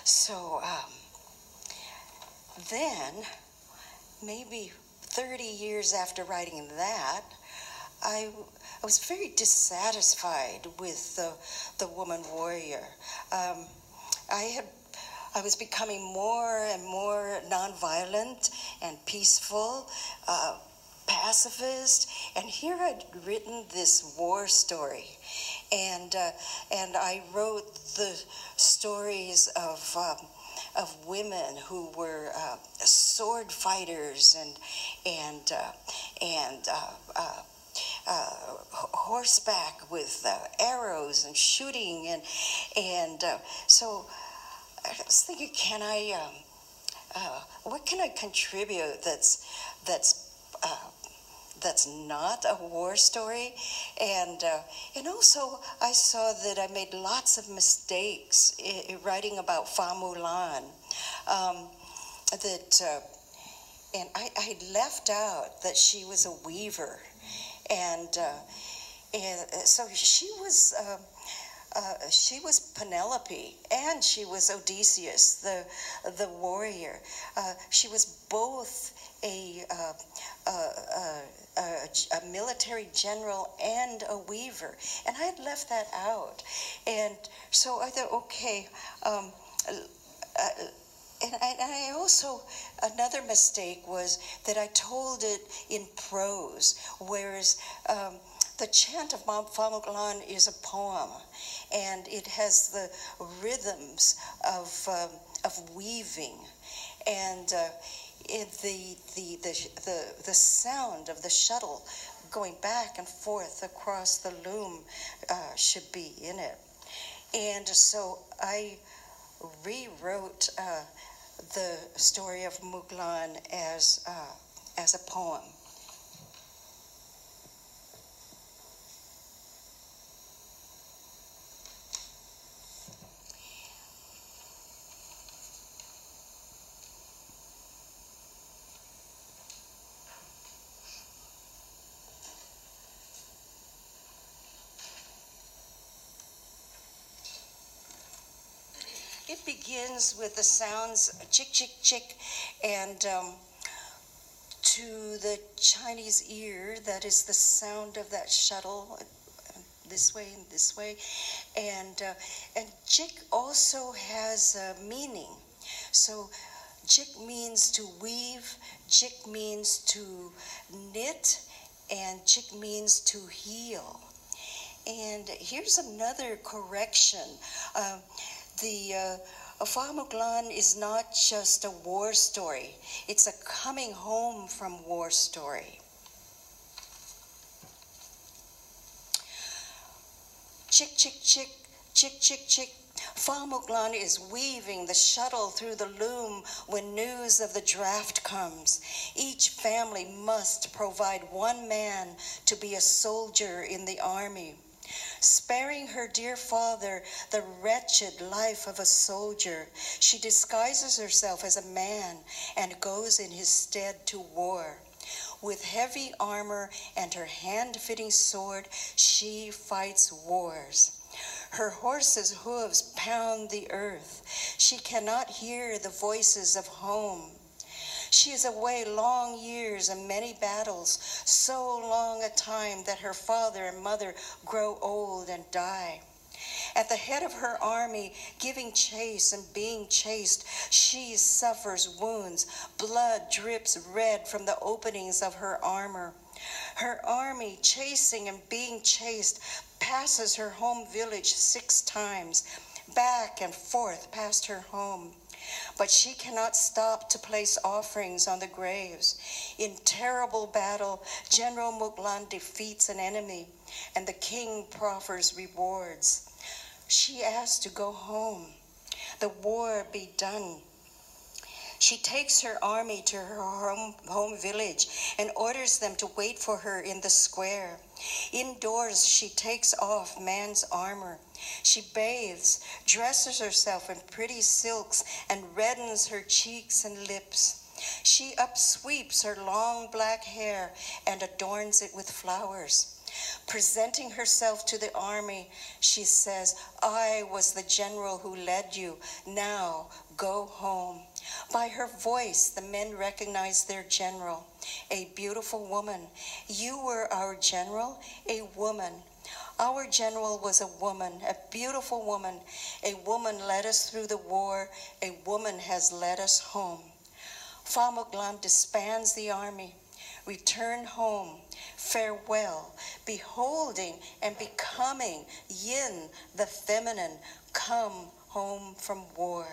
So then, maybe 30 years after writing that, I was very dissatisfied with the woman warrior. I was becoming more and more nonviolent and peaceful, pacifist, and here I'd written this war story, and I wrote the stories of women who were sword fighters and horseback with arrows and shooting, and so I was thinking, what can I contribute that's not a war story? And also I saw that I made lots of mistakes in writing about Fa Mulan. And I left out that she was a weaver, and so she was Penelope, and she was Odysseus, the warrior. She was both a military general and a weaver, and I had left that out. And so I thought, okay. And I also, another mistake was that I told it in prose, whereas the chant of Fa Mulan is a poem, and it has the rhythms of weaving, and the sound of the shuttle going back and forth across the loom should be in it. And so I rewrote the story of Mulan as a poem. It begins with the sounds chick, chick, chick, and to the Chinese ear, that is the sound of that shuttle, this way and this way, and chick also has a meaning. So chick means to weave, chick means to knit, and chick means to heal. And here's another correction. The Fa Mulan is not just a war story. It's a coming home from war story. Chick, chick, chick, chick, chick, chick. Fa Mulan is weaving the shuttle through the loom when news of the draft comes. Each family must provide one man to be a soldier in the army. Sparing her dear father the wretched life of a soldier, she disguises herself as a man and goes in his stead to war. With heavy armor and her hand-fitting sword, she fights wars. Her horse's hooves pound the earth. She cannot hear the voices of home. She is away long years and many battles, so long a time that her father and mother grow old and die. At the head of her army, giving chase and being chased, she suffers wounds. Blood drips red from the openings of her armor. Her army, chasing and being chased, passes her home village 6 times, back and forth past her home. But she cannot stop to place offerings on the graves. In terrible battle, General Mulan defeats an enemy, and the king proffers rewards. She asks to go home, the war be done. She takes her army to her home village and orders them to wait for her in the square. Indoors, she takes off man's armor. She bathes, dresses herself in pretty silks, and reddens her cheeks and lips. She upsweeps her long black hair and adorns it with flowers. Presenting herself to the army, she says, I was the general who led you. Now go home. By her voice, the men recognized their general, a beautiful woman. You were our general, a woman. Our general was a woman, a beautiful woman. A woman led us through the war. A woman has led us home. Fa Muglan disbands the army. Return home, farewell, beholding and becoming yin, the feminine, come home from war.